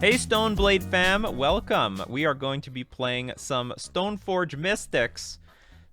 Hey Stoneblade fam, welcome. We are going to be playing some Stoneforge Mystics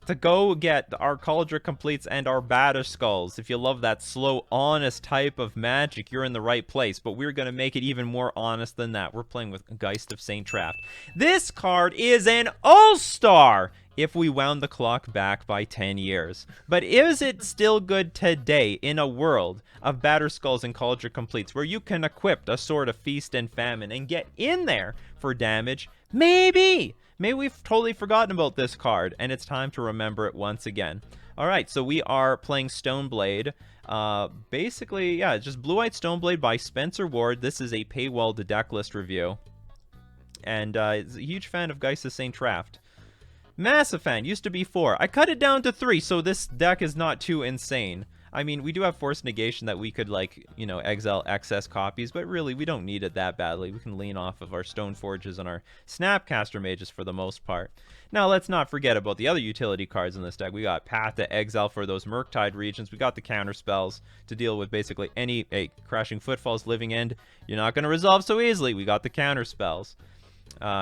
to go get our Cauldron Completes and our Batter Skulls. If you love that slow, honest type of magic, you're in the right place. But we're going to make it even more honest than that. We're playing with Geist of St. Traft. This card is an all-star if we wound the clock back by 10 years. But is it still good today in a world of Batter Skulls and Cauldron Completes where you can equip a Sword of Feast and Famine and get in there for damage? Maybe! Maybe we've totally forgotten about this card, and it's time to remember it once again. Alright, so we are playing Stoneblade. Basically, yeah, just Blue-White Stoneblade by Spencer Ward. This is a paywalled deck list review. And he's a huge fan of Geist of St. Traft. Massive fan, used to be 4. I cut it down to 3, so this deck is not too insane. I mean, we do have Force Negation that we could, like, you know, exile excess copies, but really, we don't need it that badly. We can lean off of our Stoneforges and our Snapcaster Mages for the most part. Now, let's not forget about the other utility cards in this deck. We got Path to Exile for those Murktide regions. We got the counter spells to deal with basically any Crashing Footfalls, Living End. You're not going to resolve so easily. We got the counter spells.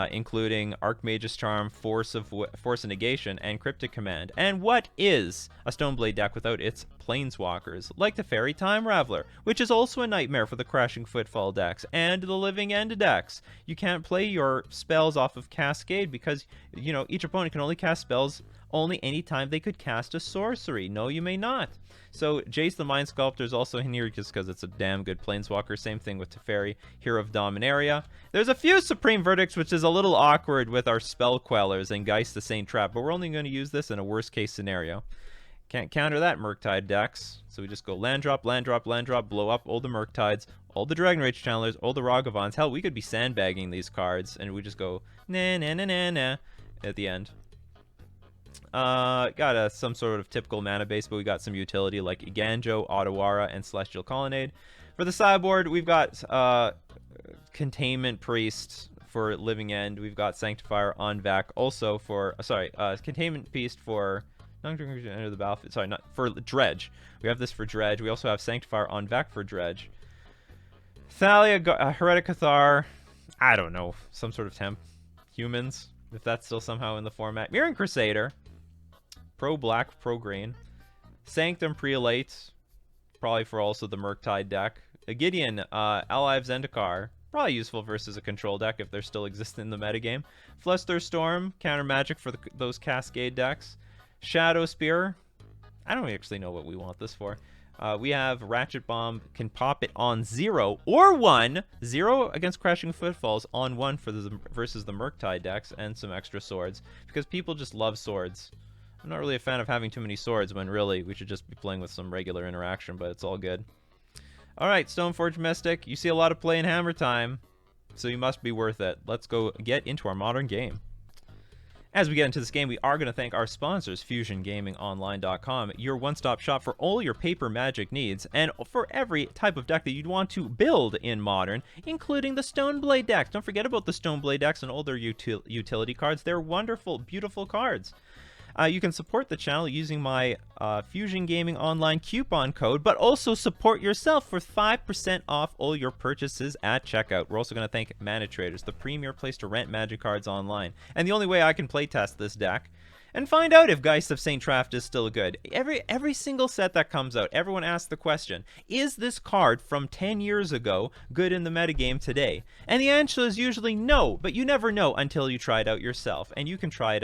Including Archmage's Charm, Force of Negation, and Cryptic Command. And what is a Stoneblade deck without its Planeswalkers, like the Fairy Time Raveler, which is also a nightmare for the Crashing Footfall decks, and the Living End decks. You can't play your spells off of Cascade because, you know, each opponent can only cast spells only anytime they could cast a sorcery. No, you may not. So Jace the Mind Sculptor is also in here just because it's a damn good Planeswalker. Same thing with Teferi, Hero of Dominaria. There's a few Supreme Verdicts, which is a little awkward with our Spell Quellers and Geist the St. Traft, but we're only going to use this in a worst case scenario. Can't counter that Murktide decks, so we just go land drop, land drop, land drop, blow up all the Murktides, all the Dragon Rage Channelers, all the Ragavans. Hell, we could be sandbagging these cards, and we just go na na na na na at the end. Got some sort of typical mana base, but we got some utility like Iganjo, Otawara, and Celestial Colonnade. For the sideboard, we've got Containment Priest for Living End. We've got Sanctifier on Vac also for Containment Priest for enter the battlefield. Sorry, not for Dredge. We have this for Dredge. We also have Sanctifier on Vac for Dredge. Thalia, Heretic Cathar. I don't know, some sort of temp. Humans, if that's still somehow in the format. Mirran Crusader. Pro Black, Pro Green. Sanctum Prelate, probably for also the Murktide deck. A Gideon, Ally of Zendikar, probably useful versus a control deck if they're still existing in the metagame. Fluster Storm, counter magic for those Cascade decks. Shadow Spear, I don't actually know what we want this for. We have Ratchet Bomb, can pop it on 0 or 1. 0 against Crashing Footfalls, on 1 for versus the Murktide decks, and some extra swords. Because people just love swords. I'm not really a fan of having too many swords when really we should just be playing with some regular interaction, but it's all good. Alright, Stoneforge Mystic, you see a lot of play in Hammer Time, so you must be worth it. Let's go get into our modern game. As we get into this game, we are going to thank our sponsors, FusionGamingOnline.com, your one-stop shop for all your paper Magic needs, and for every type of deck that you'd want to build in Modern, including the Stoneblade decks. Don't forget about the Stoneblade decks and all their utility cards. They're wonderful, beautiful cards. You can support the channel using my Fusion Gaming Online coupon code, but also support yourself for 5% off all your purchases at checkout. We're also going to thank Mana Traders, the premier place to rent Magic cards online. And the only way I can playtest this deck and find out if Geist of St. Traft is still good. Every single set that comes out, everyone asks the question, is this card from 10 years ago good in the metagame today? And the answer is usually no, but you never know until you try it out yourself. And you can try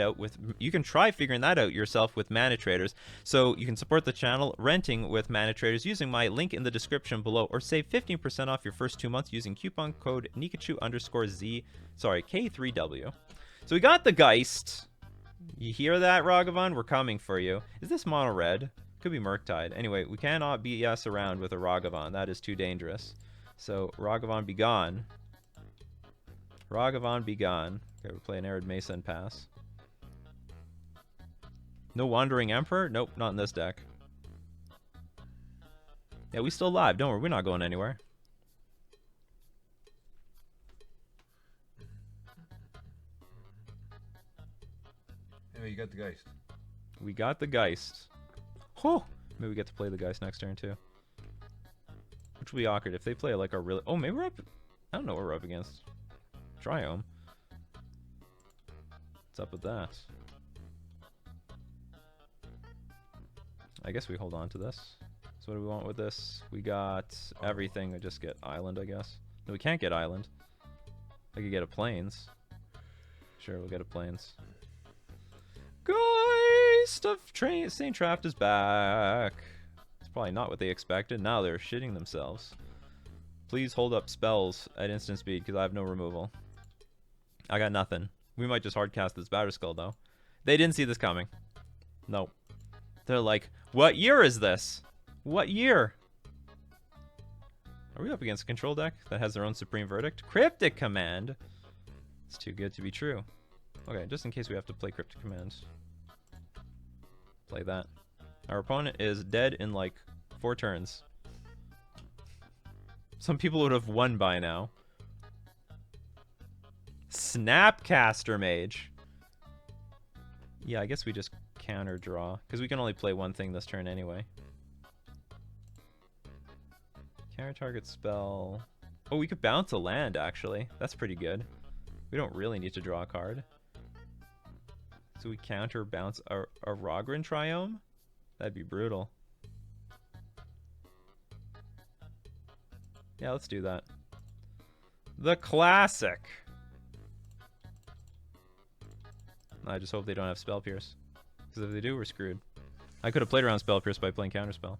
figuring that out yourself with Mana Traders. So you can support the channel renting with Mana Traders using my link in the description below, or save 15% off your first 2 months using coupon code K3W. So we got the Geist. You hear that, Ragavan? We're coming for you. Is this mono red? Could be Murktide. Anyway, we cannot BS around with a Ragavan. That is too dangerous. So, Ragavan be gone. Ragavan be gone. Okay, we're playing Arid Mesa and pass. No Wandering Emperor? Nope, not in this deck. Yeah, we still live. Don't worry, we're not going anywhere. Anyway, you got the Geist. We got the Geist. Oh, maybe we get to play the Geist next turn too. Which will be awkward if they play like a really. Oh, maybe we're up. I don't know what we're up against. Triome. What's up with that? I guess we hold on to this. So what do we want with this? We got everything. We just get island, I guess. No, we can't get island. I could get a plains. Sure, we'll get a plains. Geist of St. Trapped is back. It's probably not what they expected. Now they're shitting themselves. Please hold up spells at instant speed because I have no removal. I got nothing. We might just hardcast this Batterskull though. They didn't see this coming. Nope. They're like, what year is this? What year? Are we up against a control deck that has their own Supreme Verdict? Cryptic Command. It's too good to be true. Okay, just in case we have to play Cryptic Command. Play that. Our opponent is dead in like 4 turns. Some people would have won by now. Snapcaster Mage. Yeah, I guess we just counter draw because we can only play one thing this turn anyway. Counter target spell. Oh, we could bounce a land actually. That's pretty good. We don't really need to draw a card. So we counter bounce a Rogran Triome? That'd be brutal. Yeah, let's do that. The classic. I just hope they don't have Spell Pierce. Because if they do, we're screwed. I could have played around Spell Pierce by playing Counterspell.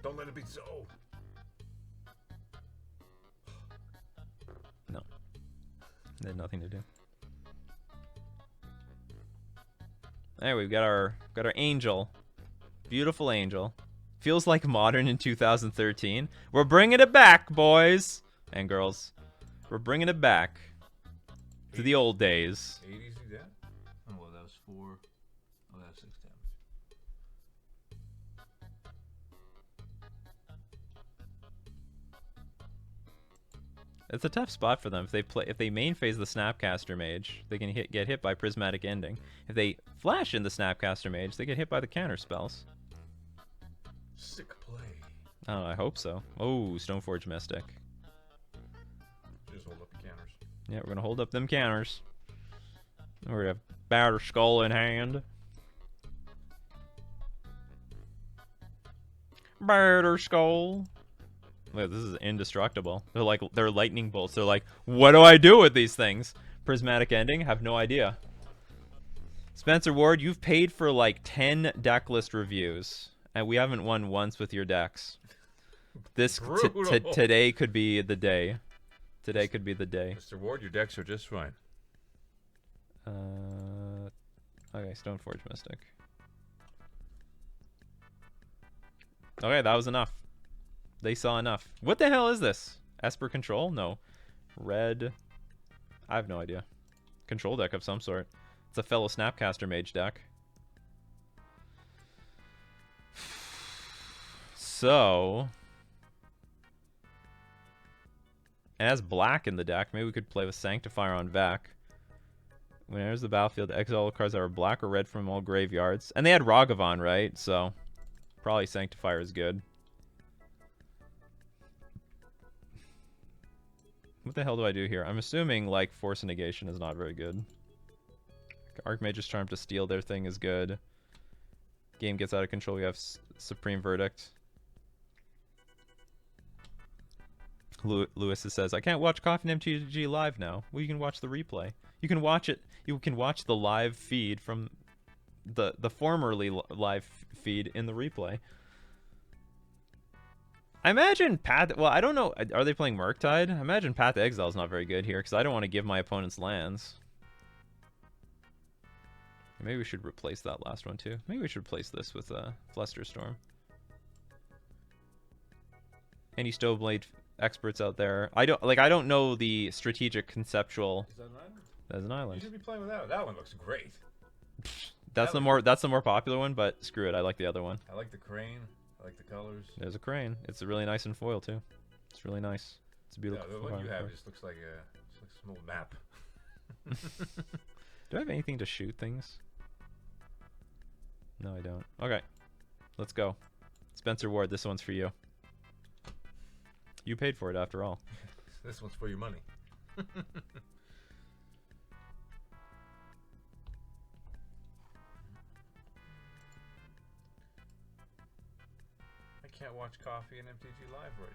Don't let it be so. No. They had nothing to do. Anyway, we've got our angel. Beautiful angel. Feels like modern in 2013. We're bringing it back, boys and girls. We're bringing it back to the old days. 80s, you dead? Oh, well, that was 4. Oh, that's 6 damage. It's a tough spot for them. If they main phase the Snapcaster Mage, they can get hit by Prismatic Ending. If they flash in the Snapcaster Mage, they get hit by the counter spells. Sick play. Oh, I hope so. Oh, Stoneforge Mystic. Just hold up the counters. Yeah, we're gonna hold up them counters. We're gonna have Batterskull in hand. Batterskull. Look, this is indestructible. They're lightning bolts. They're like, what do I do with these things? Prismatic Ending? Have no idea. Spencer Ward, you've paid for like 10 deck list reviews, and we haven't won once with your decks. This today could be the day. Today could be the day. Mr. Ward, your decks are just fine. Okay, Stoneforge Mystic. Okay, that was enough. They saw enough. What the hell is this? Esper Control? No. Red. I have no idea. Control deck of some sort. It's a fellow Snapcaster Mage deck. So. It has black in the deck. Maybe we could play with Sanctifier on Vec. When it enters the battlefield, exile all cards that are black or red from all graveyards. And they had Ragavan, right? So, probably Sanctifier is good. What the hell do I do here? I'm assuming, like, Force of Negation is not very good. Archmage's Charm to steal their thing is good. Game gets out of control. We have Supreme Verdict. Lewis says, I can't watch Coffee and MTG live now. Well, you can watch the replay. You can watch it. You can watch the live feed from the formerly live feed in the replay. I imagine Path... Well, I don't know. Are they playing Murktide? I imagine Path to Exile is not very good here because I don't want to give my opponents lands. Maybe we should replace that last one too. Maybe we should replace this with Flusterstorm. Any Stoveblade experts out there? I don't know the strategic conceptual. Is that an island? That's an island. You should be playing with that. That one looks great. That's the more popular one, but screw it. I like the other one. I like the crane. I like the colors. There's a crane. It's really nice in foil too. It's really nice. It's a beautiful. Yeah, the one you have just looks like a small map. Do I have anything to shoot things? No, I don't. Okay, let's go. Spencer Ward, this one's for you. You paid for it after all. This one's for your money. I can't watch Coffee and MTG live right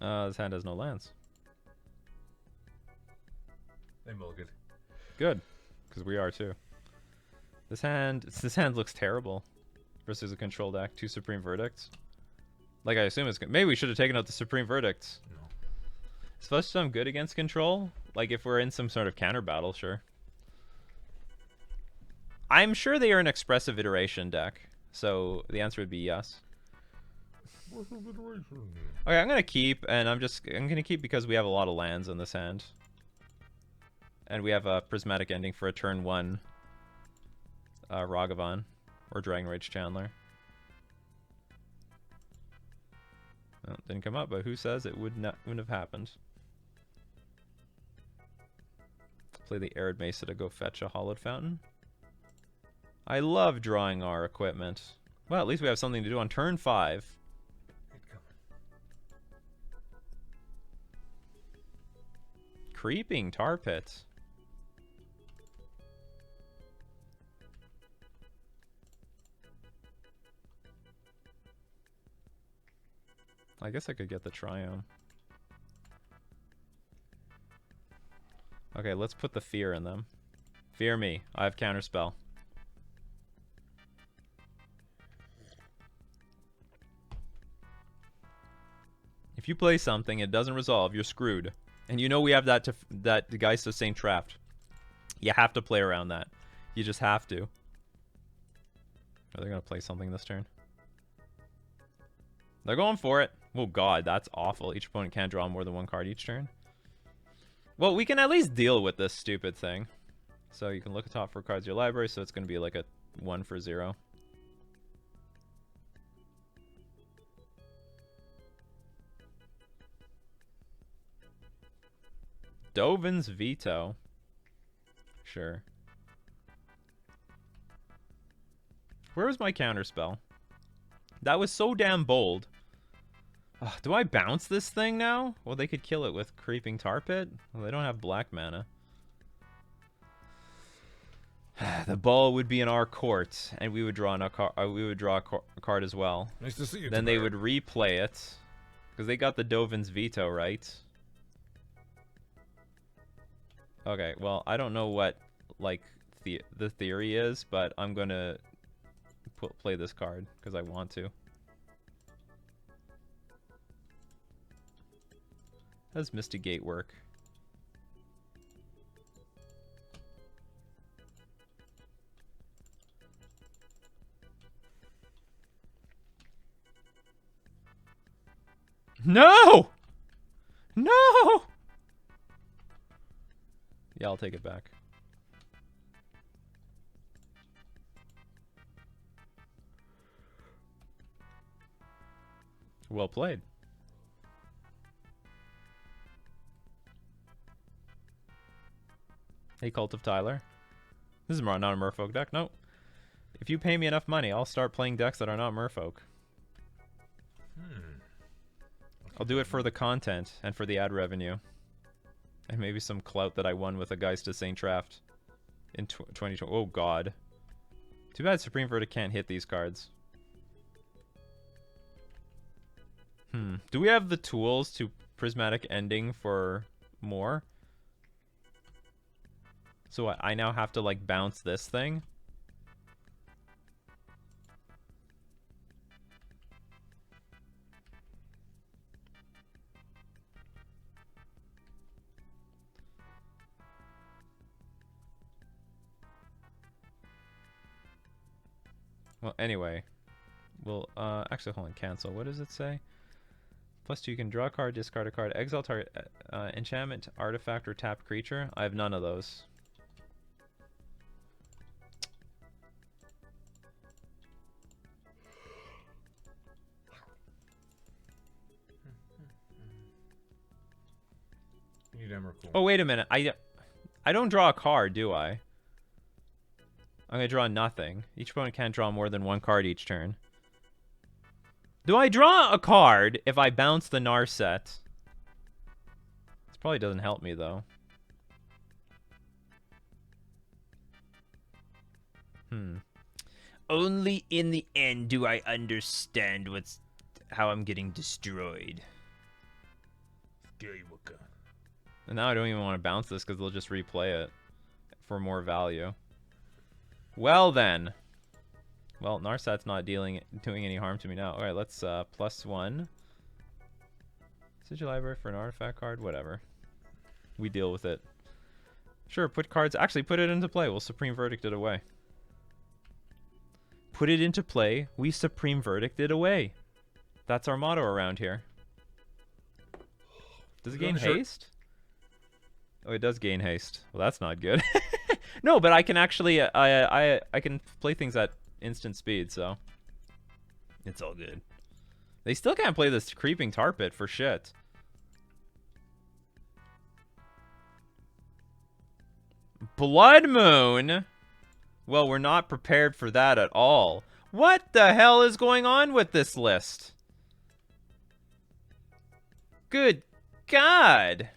now. This hand has no lands. They mulligan. Good, because we are too. This hand looks terrible versus a control deck. 2 Supreme Verdicts. Like I assume it's good. Maybe we should have taken out the Supreme Verdicts. No. It's supposed to sound good against control. Like if we're in some sort of counter battle, sure. I'm sure they are an expressive iteration deck, so the answer would be yes. Okay, I'm gonna keep, and I'm gonna keep because we have a lot of lands in this hand, and we have a prismatic ending for a turn 1 Ragavan or Dragon Rage Chandler. Well, didn't come up, but who says it wouldn't have happened? Play the Arid Mesa to go fetch a Hollowed Fountain. I love drawing our equipment. Well, at least we have something to do on turn 5. Creeping Tar Pit. I guess I could get the Triome. Okay, let's put the Fear in them. Fear me. I have Counterspell. If you play something, it doesn't resolve, you're screwed. And you know we have that Geist of Saint Trapped. You have to play around that. You just have to. Are they going to play something this turn? They're going for it. Oh god, that's awful. Each opponent can't draw more than 1 card each turn. Well, we can at least deal with this stupid thing. So you can look at top 4 cards of your library, so it's going to be like a 1 for 0. Dovin's Veto. Sure. Where was my counterspell? That was so damn bold. Do I bounce this thing now? Well, they could kill it with Creeping Tar Pit. Well, they don't have black mana. The ball would be in our court, and we would draw a card as well. Nice to see you. Then they would replay it, because they got the Dovin's Veto, right? Okay, well, I don't know what, like, the theory is, but I'm gonna play this card, because I want to. How does Misty Gate work? No! No! Yeah, I'll take it back. Well played. Hey, Cult of Tyler. This is not a Merfolk deck. No. If you pay me enough money, I'll start playing decks that are not Merfolk. I'll do it for the content and for the ad revenue. And maybe some clout that I won with a Geist of Saint Trapped in 2020. Oh, God. Too bad Supreme Verdict can't hit these cards. Do we have the tools to Prismatic Ending for more? So what, I now have to, like, bounce this thing? Well, anyway. We'll, actually, hold on, cancel. What does it say? +2, you can draw a card, discard a card, exile target, enchantment, artifact, or tapped creature. I have none of those. You need Emrakul. Oh, wait a minute. I don't draw a card, do I? I'm going to draw nothing. Each opponent can't draw more than one card each turn. Do I draw a card if I bounce the Narset? This probably doesn't help me, though. Only in the end do I understand how I'm getting destroyed. And now I don't even want to bounce this because they'll just replay it for more value. Well then. Well, Narset's not doing any harm to me now. Alright, let's +1. Sigil library for an artifact card, whatever. We deal with it. Sure, put cards. Actually, put it into play. We'll Supreme Verdict it away. Put it into play. We Supreme Verdict it away. That's our motto around here. Does it gain haste? Oh, it does gain haste. Well, that's not good. No, but I can actually I can play things at instant speed, so it's all good. They still can't play this Creeping Tar Pit for shit. Blood Moon. Well, we're not prepared for that at all. What the hell is going on with this list? Good God.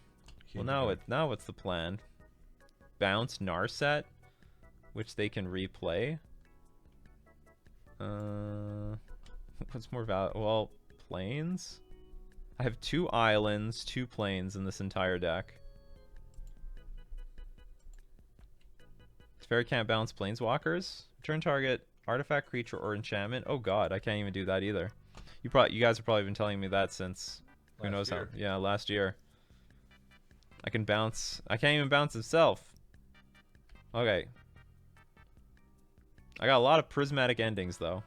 Well, now what's the plan? Bounce Narset, which they can replay. What's more value? Well, planes. I have 2 islands, 2 planes in this entire deck. Fairy can't bounce planeswalkers. Return target artifact, creature, or enchantment. Oh god, I can't even do that either. You guys have probably been telling me that since who knows how. Yeah, last year. I can bounce. I can't even bounce himself. Okay. I got a lot of prismatic endings though.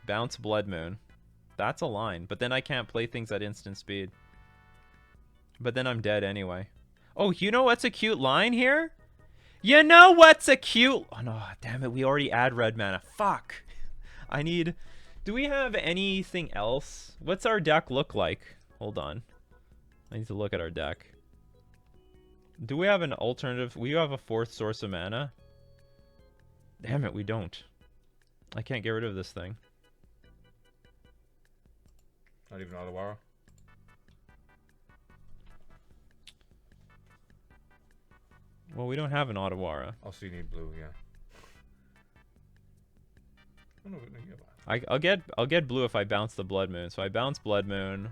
Bounce Blood Moon. That's a line, but then I can't play things at instant speed. But then I'm dead anyway. Oh, you know what's a cute line here? You know what's a cute... Oh, no, damn it. We already add red mana. Fuck. I need... Do we have anything else? What's our deck look like? Hold on. I need to look at our deck. Do we have an alternative? We have a 4th source of mana? Damn it, we don't. I can't get rid of this thing. Not even Otawara? Well, we don't have an Otawara. Oh, so you need blue, yeah. Oh, no, you have I'll get blue if I bounce the Blood Moon. So I bounce Blood Moon.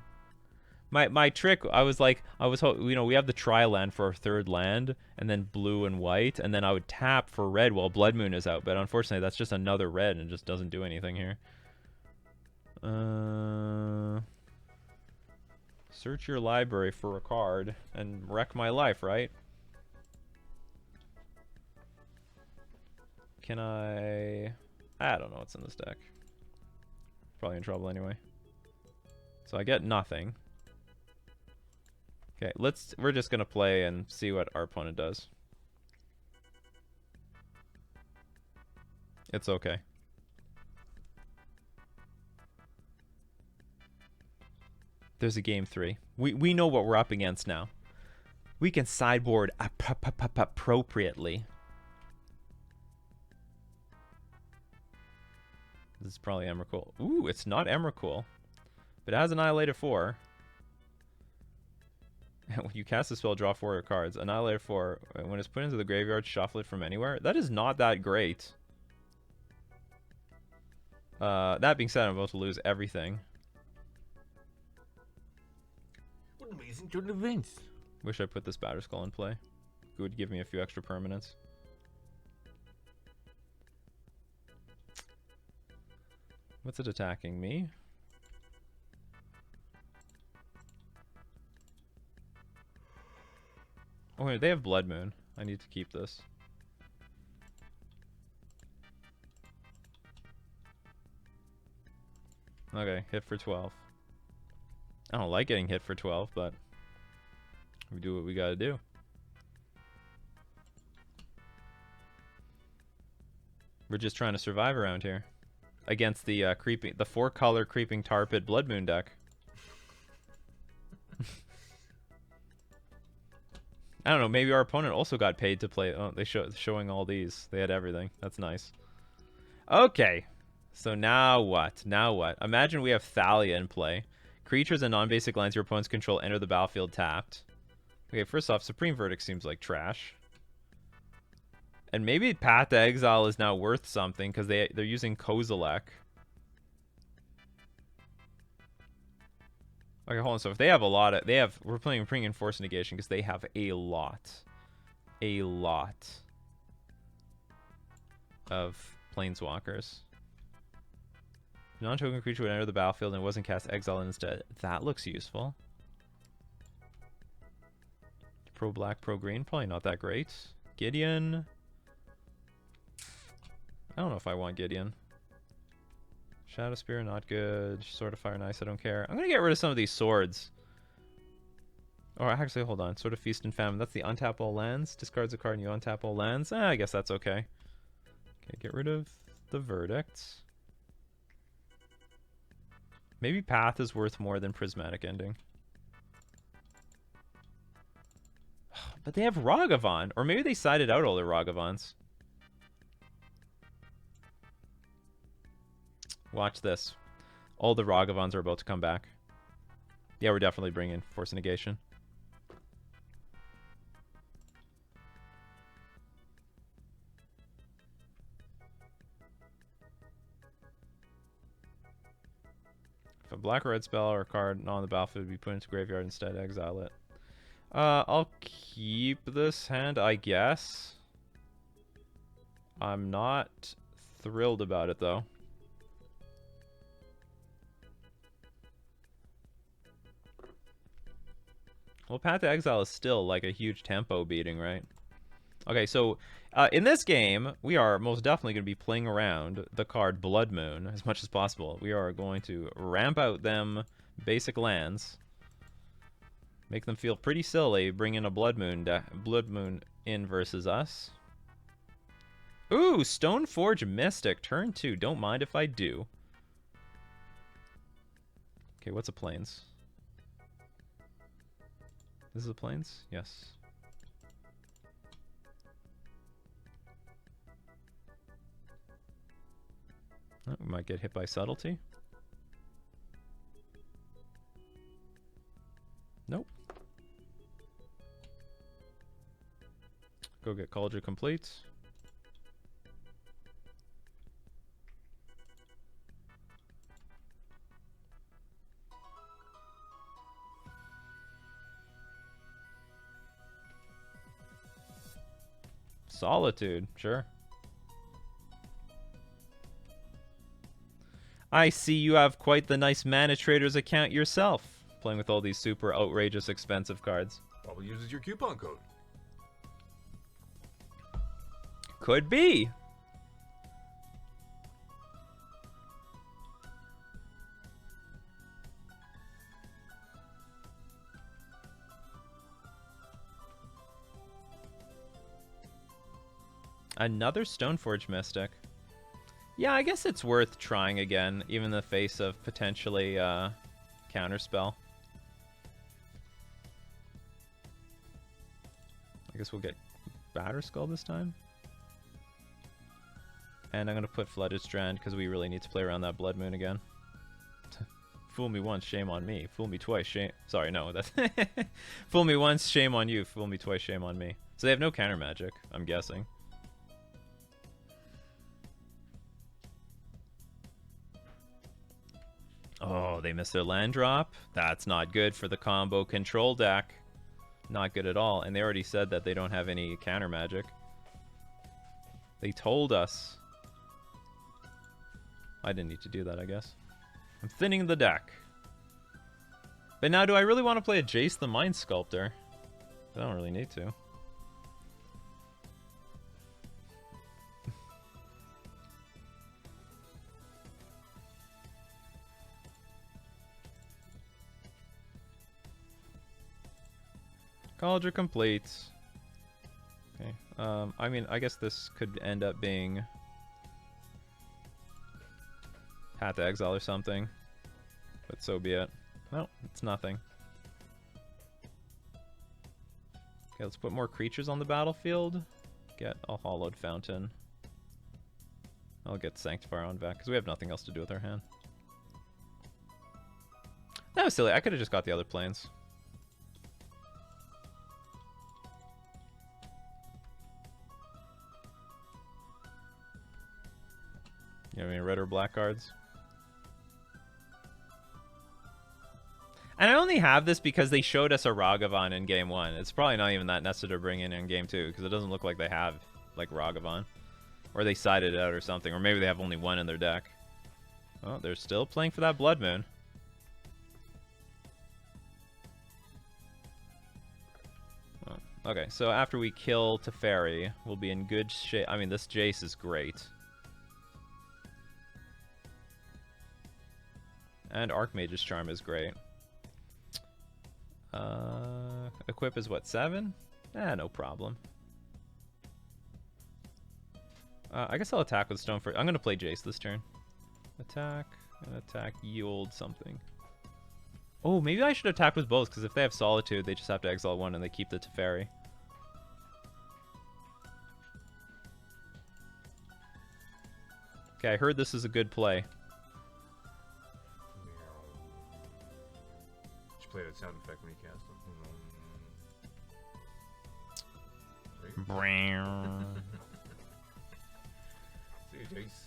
My trick, you know, we have the tri-land for our 3rd land, and then blue and white, and then I would tap for red while Blood Moon is out. But unfortunately, that's just another red, and it just doesn't do anything here. Search your library for a card and wreck my life, right? Can I don't know what's in this deck. Probably in trouble anyway. So I get nothing. Okay, we're just gonna play and see what our opponent does. It's okay. There's a game 3. We know what we're up against now. We can sideboard appropriately. This is probably Emrakul. Ooh, it's not Emrakul. But it has Annihilator 4. When you cast a spell, draw 4 cards. Annihilator 4. When it's put into the graveyard, shuffle it from anywhere. That is not that great. That being said, I'm about to lose everything. What amazing turn of events. Wish I put this Batterskull in play. It would give me a few extra permanents. What's it attacking me? Oh wait, they have Blood Moon. I need to keep this. Okay, hit for 12. I don't like getting hit for 12, but we do what we gotta do. We're just trying to survive around here. Against the 4-color Creeping Tar Pit Blood Moon deck. I don't know. Maybe our opponent also got paid to play. Oh, showing all these. They had everything. That's nice. Okay. So now what? Now what? Imagine we have Thalia in play. Creatures and non-basic lands your opponents control enter the battlefield tapped. Okay, first off, Supreme Verdict seems like trash. And maybe Path to Exile is now worth something because they're using Kozilek. Okay, hold on. So if they have a lot of, we're playing Enforced Negation because they have a lot of Planeswalkers. Non-token creature would enter the battlefield and wasn't cast exile instead. That looks useful. Pro black, pro green, probably not that great. Gideon. I don't know if I want Gideon. Shadow Spear, not good. Sword of Fire, nice. I don't care. I'm gonna get rid of some of these swords. Or actually, hold on. Sword of Feast and Famine. That's the untap all lands. Discards a card and you untap all lands. I guess that's okay. Okay, get rid of the verdicts. Maybe Path is worth more than Prismatic Ending. But they have Ragavan. Or maybe they sided out all their Ragavans. Watch this. All the Ragavans are about to come back. Yeah, we're definitely bringing Force Negation. If a black or red spell or card not on the battlefield would be put into graveyard instead, exile it. I'll keep this hand, I guess. I'm not thrilled about it, though. Well, Path to Exile is still like a huge tempo beating, right? Okay, so in this game, we are most definitely going to be playing around the card Blood Moon as much as possible. We are going to ramp out them basic lands, make them feel pretty silly, bring in a Blood Moon in versus us. Ooh, Stoneforge Mystic, turn 2. Don't mind if I do. Okay, what's a Plains? This is a Plains? Yes. Oh, we might get hit by Subtlety. Nope. Go get Cauldron Complete. Solitude, sure. I see you have quite the nice Mana Traders account yourself, playing with all these super outrageous expensive cards. Probably uses your coupon code. Could be. Another Stoneforge Mystic. Yeah, I guess it's worth trying again, even in the face of potentially Counterspell. I guess we'll get Batterskull this time. And I'm going to put Flooded Strand because we really need to play around that Blood Moon again. Fool me once, shame on me. Fool me twice, shame... Sorry, no. That's Fool me once, shame on you. Fool me twice, shame on me. So they have no counter magic, I'm guessing. Oh, they missed their land drop. That's not good for the combo control deck. Not good at all. And they already said that they don't have any counter magic. They told us. I didn't need to do that, I guess. I'm thinning the deck. But now, do I really want to play a Jace the Mind Sculptor? I don't really need to. Cauldron complete. Okay. I mean, I guess this could end up being Path to Exile or something, but so be it. No, it's nothing. Okay, let's put more creatures on the battlefield. Get a Hollowed Fountain. I'll get Sanctifier on back, because we have nothing else to do with our hand. That was silly. I could have just got the other planes. You have any red or black cards? And I only have this because they showed us a Ragavan in game 1. It's probably not even that necessary to bring in game 2, because it doesn't look like they have, like, Ragavan. Or they sided it out or something, or maybe they have only one in their deck. Oh, they're still playing for that Blood Moon. Oh, okay, so after we kill Teferi, we'll be in good shape. I mean, this Jace is great. And Archmage's Charm is great. Equip is what, 7? No problem. I guess I'll attack with Stone for. I'm gonna play Jace this turn. Attack and attack. Yield something. Oh, maybe I should attack with both, because if they have Solitude, they just have to exile one and they keep the Teferi. Okay, I heard this is a good play. Just play that sound effect when you cast them. See, Jace.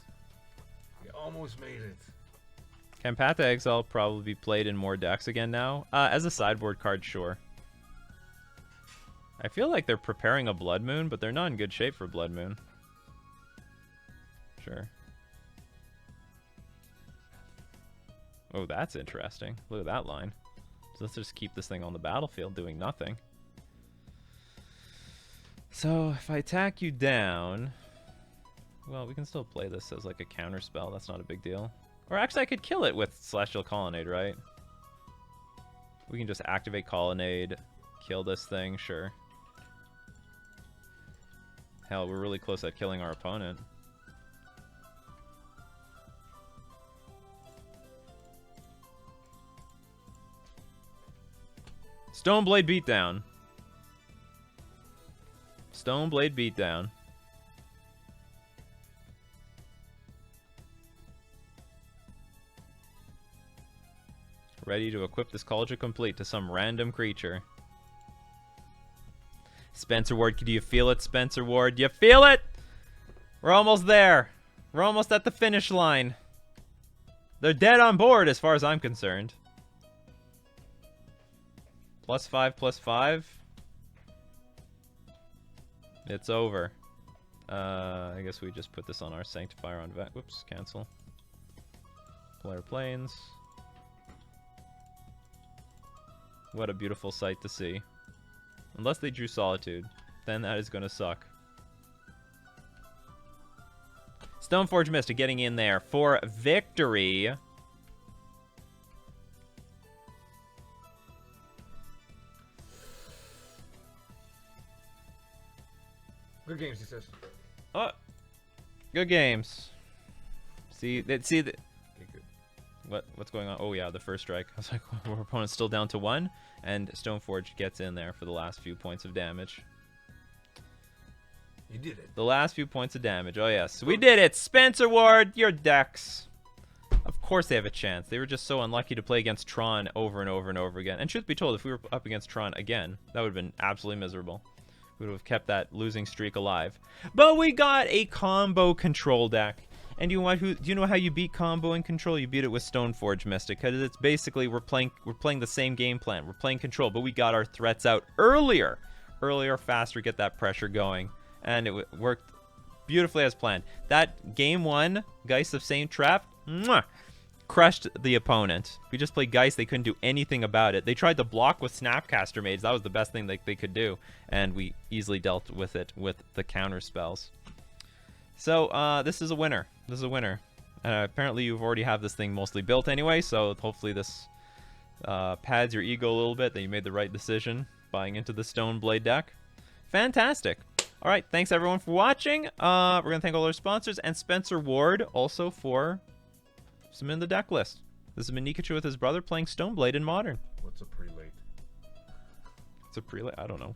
You almost made it. Can Path to Exile probably be played in more decks again now? As a sideboard card, sure. I feel like they're preparing a Blood Moon, but they're not in good shape for Blood Moon. Sure. Oh, that's interesting. Look at that line. So let's just keep this thing on the battlefield doing nothing. So if I attack you down, well, we can still play this as like a counter spell. That's not a big deal. Or actually, I could kill it with Celestial Colonnade, right? We can just activate Colonnade, kill this thing, sure. Hell, we're really close at killing our opponent. Stoneblade Beatdown. Stoneblade Beatdown. Ready to equip this College of Complete to some random creature. Spencer Ward, do you feel it, Spencer Ward? Do you feel it? We're almost there. We're almost at the finish line. They're dead on board as far as I'm concerned. +5/+5. It's over. I guess we just put this on our Sanctifier on vet. Whoops, cancel. Player Planes. What a beautiful sight to see. Unless they drew Solitude, then that is going to suck. Stoneforge Mystic getting in there for victory. Good games, he says. Oh, good games. See the. Okay, good. What's going on? Oh yeah, the first strike. I was like, our opponent's still down to 1, and Stoneforge gets in there for the last few points of damage. You did it. The last few points of damage. Oh yes, we did it. Spencer Ward, your decks. Of course they have a chance. They were just so unlucky to play against Tron over and over and over again. And truth be told, if we were up against Tron again, that would have been absolutely miserable. We would have kept that losing streak alive. But we got a combo control deck. And do you know how you beat combo and control? You beat it with Stoneforge Mystic, because it's basically we're playing the same game plan. We're playing control, but we got our threats out earlier, faster, get that pressure going, and it worked beautifully as planned. That game 1 Geist of Saint Trap, mwah, crushed the opponent. We just played Geist, they couldn't do anything about it. They tried to block with Snapcaster Mage. That was the best thing they could do, and we easily dealt with it with the counter spells. So this is a winner. This is a winner. Apparently you've already have this thing mostly built anyway, so hopefully this pads your ego a little bit, that you made the right decision buying into the Stoneblade deck. Fantastic. All right, thanks everyone for watching. We're going to thank all our sponsors, and Spencer Ward also for some in the deck list. This has been Nikachu with his brother playing Stoneblade in Modern. What's a prelate? It's a prelate? I don't know.